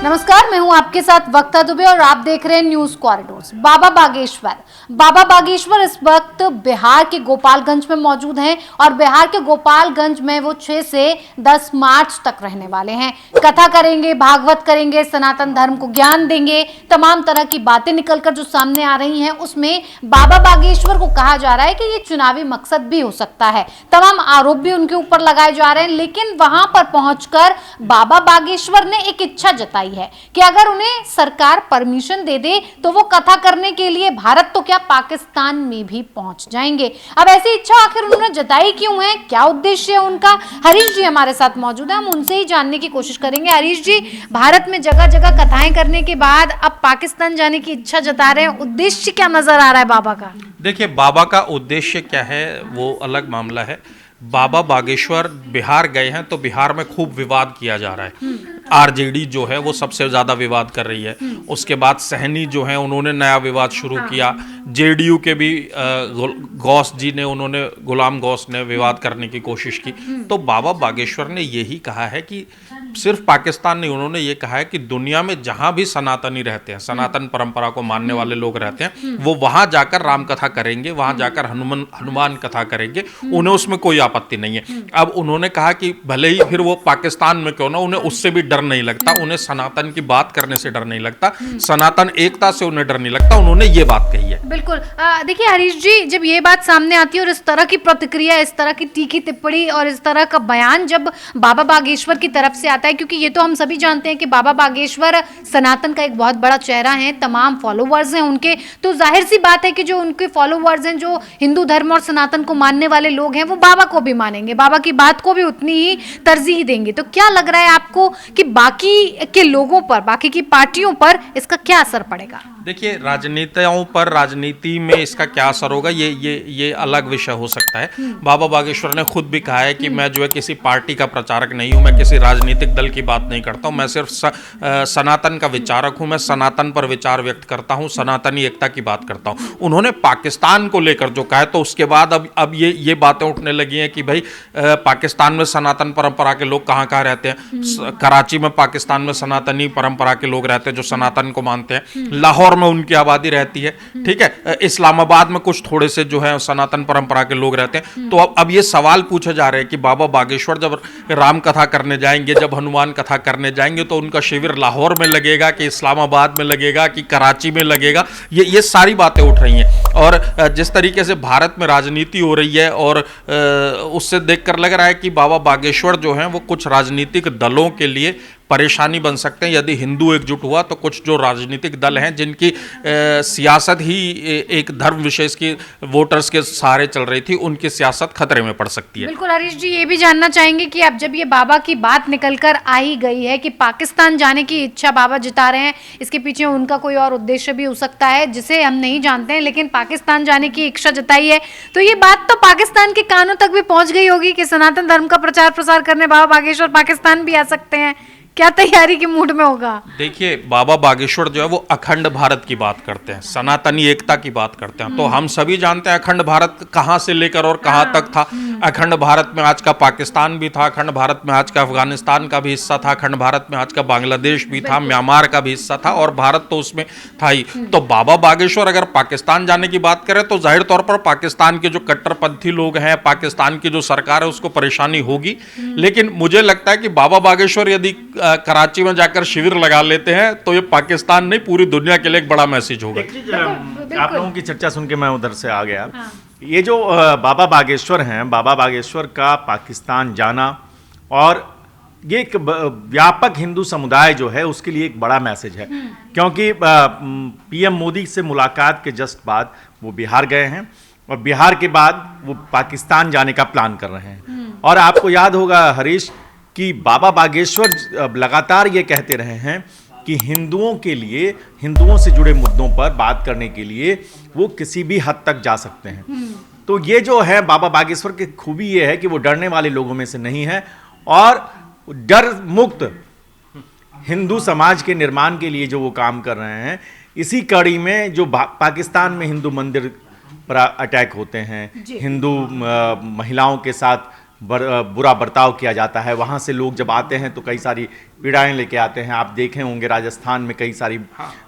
नमस्कार, मैं हूं आपके साथ वक्ता दुबे और आप देख रहे हैं न्यूज कॉरिडोर्स। बाबा बागेश्वर इस वक्त बिहार के गोपालगंज में मौजूद हैं और बिहार के गोपालगंज में वो 6 से 10 मार्च तक रहने वाले हैं। कथा करेंगे, भागवत करेंगे, सनातन धर्म को ज्ञान देंगे। तमाम तरह की बातें निकलकर जो सामने आ रही हैं उसमें बाबा बागेश्वर को कहा जा रहा है कि ये चुनावी मकसद भी हो सकता है। तमाम आरोप भी उनके ऊपर लगाए जा रहे हैं, लेकिन वहां पर पहुंचकर बाबा बागेश्वर ने एक इच्छा जताई है कि अगर उन्हें सरकार परमिशन दे दे तो वो कथा करने के लिए भारत तो क्या पाकिस्तान में भी पहुंच जाएंगे। अब ऐसी इच्छा आखिर उन्होंने जताई क्यों है, क्या उद्देश्य है उनका? हरीश जी हमारे साथ मौजूद है, हम उनसे ही जानने की कोशिश करेंगे। हरीश जी, भारत में जगह जगह कथाएं करने के बाद अब पाकिस्तान जाने की इच्छा जता रहे हैं, उद्देश्य क्या नजर आ रहा है बाबा का? देखिए, बाबा का उद्देश्य क्या है वो अलग मामला है। बाबा बागेश्वर बिहार गए हैं तो बिहार में खूब विवाद किया जा रहा है। आरजेडी जो है वो सबसे ज्यादा विवाद कर रही है। उसके बाद सहनी जो है उन्होंने नया विवाद शुरू किया। जेडीयू के भी गौस जी ने, उन्होंने गुलाम गौस ने विवाद करने की कोशिश की। तो बाबा बागेश्वर ने यही कहा है कि सिर्फ पाकिस्तान नहीं, उन्होंने ये कहा है कि दुनिया में जहां भी सनातनी रहते हैं, सनातन परंपरा को मानने वाले लोग रहते हैं, वो वहां जाकर राम कथा करेंगे, वहां जाकर हनुमान कथा करेंगे, उन्हें उसमें कोई आपत्ति नहीं है। अब उन्होंने कहा कि भले ही फिर वो पाकिस्तान में क्यों ना, उन्हें उससे भी डर नहीं लगता, उन्हें सनातन की बात करने से डर नहीं लगता, सनातन एकता से उन्हें डर नहीं लगता। उन्होंने ये बात कही है। बिल्कुल। देखिए हरीश जी, जब ये बात सामने आती है और इस तरह की प्रतिक्रिया, इस तरह की तीखी टिप्पणी और इस तरह का बयान जब बाबा बागेश्वर की तरफ से आता है, क्योंकि ये तो हम सभी जानते हैं कि बाबा बागेश्वर सनातन का एक बहुत बड़ा चेहरा है, तमाम फॉलोवर्स हैं उनके, तो जाहिर सी बात है कि जो उनके फॉलोवर्स हैं, जो हिंदू धर्म और सनातन को मानने वाले लोग हैं, वो बाबा को भी मानेंगे, बाबा की बात को भी उतनी ही तरजीह देंगे। तो क्या लग रहा है आपको कि बाकी के लोगों पर, बाकी की पार्टियों पर इसका क्या असर पड़ेगा? देखिए, राजनीतियों पर, राजनीति में इसका क्या असर होगा ये अलग विषय हो सकता है। बाबा बागेश्वर ने खुद भी कहा है कि मैं जो है किसी पार्टी का प्रचारक नहीं हूं, मैं किसी राजनीतिक दल की बात नहीं करता हूं, मैं सिर्फ सनातन का विचारक हूं, मैं सनातन पर विचार व्यक्त करता हूं, सनातनी एकता की बात करता हूं। उन्होंने पाकिस्तान को लेकर जो कहा है, तो उसके बाद अब ये बातें उठने लगी हैं कि भाई पाकिस्तान में सनातन परंपरा के लोग कहाँ कहाँ रहते हैं। कराची में पाकिस्तान में सनातनी परंपरा के लोग रहते हैं जो सनातन को मानते हैं। लाहौर में उनकी आबादी रहती है, ठीक है। इस्लामाबाद में कुछ थोड़े से जो है सनातन परंपरा के लोग रहते हैं। तो अब ये सवाल पूछे जा रहे हैं कि बाबा बागेश्वर जब राम कथा करने जाएंगे, जब हनुमान कथा करने जाएंगे, तो उनका शिविर लाहौर में लगेगा कि इस्लामाबाद में लगेगा कि कराची में लगेगा? ये सारी बातें उठ रही हैं। और जिस तरीके से भारत में राजनीति हो रही है, और उससे देखकर लग रहा है कि बाबा बागेश्वर जो हैं वो कुछ राजनीतिक दलों के लिए परेशानी बन सकते हैं। यदि हिंदू एकजुट हुआ तो कुछ जो राजनीतिक दल हैं जिनकी सियासत ही एक धर्म विशेष की वोटर्स के सहारे चल रही थी, उनकी सियासत खतरे में पड़ सकती है। बिल्कुल हरीश जी, ये भी जानना चाहेंगे कि अब जब ये बाबा की बात निकलकर आ ही गई है कि पाकिस्तान जाने की इच्छा बाबा जता रहे हैं, इसके पीछे उनका कोई और उद्देश्य भी हो सकता है जिसे हम नहीं जानते हैं, लेकिन पाकिस्तान जाने की इच्छा जताई है, तो ये बात तो पाकिस्तान के कानों तक भी पहुंच गई होगी कि सनातन धर्म का प्रचार प्रसार करने बाबा बागेश्वर पाकिस्तान भी आ सकते हैं। क्या तैयारी के मूड में होगा? देखिए, बाबा बागेश्वर जो है वो अखंड भारत की बात करते हैं, सनातनी एकता की बात करते हैं। तो हम सभी जानते हैं अखंड भारत कहां से लेकर और कहां तक था। अखंड भारत में आज का पाकिस्तान भी था, अखंड भारत में आज का अफगानिस्तान का भी हिस्सा था, अखंड भारत में आज का बांग्लादेश भी था, म्यांमार का भी हिस्सा था, और भारत तो उसमें था ही। तो बाबा बागेश्वर अगर पाकिस्तान जाने की बात करें तो जाहिर तौर पर पाकिस्तान के जो कट्टरपंथी लोग हैं, पाकिस्तान की जो सरकार है, उसको परेशानी होगी। लेकिन मुझे लगता है कि बाबा बागेश्वर यदि कराची में जाकर शिविर लगा लेते हैं तो ये पाकिस्तान नहीं, पूरी दुनिया के लिए एक बड़ा मैसेज होगा। आप लोगों की चर्चा सुन के मैं उधर से आ गया। ये जो बाबा बागेश्वर हैं, बाबा बागेश्वर का पाकिस्तान जाना, और ये एक व्यापक हिंदू समुदाय जो है उसके लिए एक बड़ा मैसेज है, क्योंकि पीएम मोदी से मुलाकात के जस्ट बाद वो बिहार गए हैं, और बिहार के बाद वो पाकिस्तान जाने का प्लान कर रहे हैं। और आपको याद होगा हरीश कि बाबा बागेश्वर लगातार ये कहते रहे हैं कि हिंदुओं के लिए, हिंदुओं से जुड़े मुद्दों पर बात करने के लिए वो किसी भी हद तक जा सकते हैं। तो ये जो है बाबा बागेश्वर की खूबी ये है कि वो डरने वाले लोगों में से नहीं है, और डर मुक्त हिंदू समाज के निर्माण के लिए जो वो काम कर रहे हैं, इसी कड़ी में जो पाकिस्तान में हिंदू मंदिर पर अटैक होते हैं, हिंदू महिलाओं के साथ बुरा बर्ताव किया जाता है। वहाँ से लोग जब आते हैं तो कई सारी पीड़ाएं लेके आते हैं। आप देखे होंगे राजस्थान में कई सारी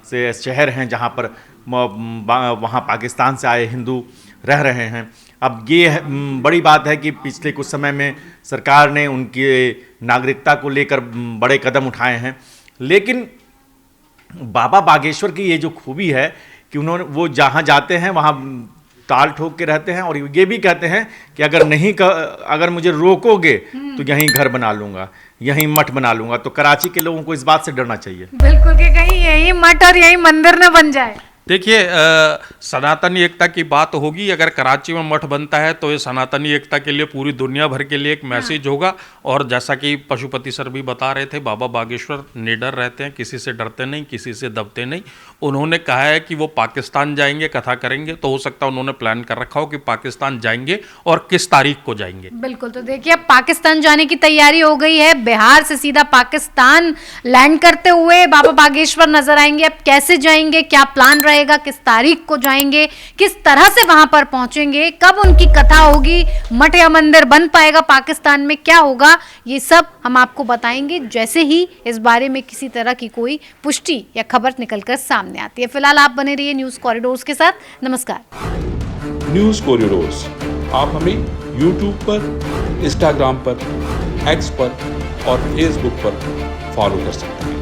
से शहर हैं जहाँ पर वहाँ पाकिस्तान से आए हिंदू रह रहे हैं। अब ये बड़ी बात है कि पिछले कुछ समय में सरकार ने उनकी नागरिकता को लेकर बड़े कदम उठाए हैं, लेकिन बाबा बागेश्वर की ये जो खूबी है कि वो जहाँ जाते हैं वहाँ ताल ठोक के रहते हैं और ये भी कहते हैं कि अगर मुझे रोकोगे तो यहीं घर बना लूंगा, यहीं मठ बना लूंगा। तो कराची के लोगों को इस बात से डरना चाहिए बिल्कुल कि कहीं यही मठ और यही मंदिर न बन जाए। देखिए, सनातनी एकता की बात होगी। अगर कराची में मठ बनता है तो ये सनातनी एकता के लिए पूरी दुनिया भर के लिए एक मैसेज होगा। और जैसा कि पशुपति सर भी बता रहे थे, बाबा बागेश्वर निडर रहते हैं, किसी से डरते नहीं, किसी से दबते नहीं। उन्होंने कहा है कि वो पाकिस्तान जाएंगे, कथा करेंगे। तो हो सकता है उन्होंने प्लान कर रखा हो कि पाकिस्तान जाएंगे और किस तारीख को जाएंगे। बिल्कुल, तो देखिए अब पाकिस्तान जाने की तैयारी हो गई है। बिहार से सीधा पाकिस्तान लैंड करते हुए बाबा बागेश्वर नजर आएंगे। अब कैसे जाएंगे, क्या प्लान रहेगा, किस तारीख को जाएंगे, किस तरह से वहां पर पहुंचेंगे, कब उनकी कथा होगी, मठ या मंदिर बन पाएगा पाकिस्तान में, क्या होगा, ये सब हम आपको बताएंगे जैसे ही इस बारे में किसी तरह की कोई पुष्टि या खबर निकलकर सामने आती है। फिलहाल आप बने रहिए न्यूज़ कॉरिडोर्स के साथ। नमस्कार। न्यूज़ कॉरिडोर्स आप हमें यूट्यूब पर, इंस्टाग्राम पर, एक्स पर और फेसबुक पर फॉलो कर सकते हैं।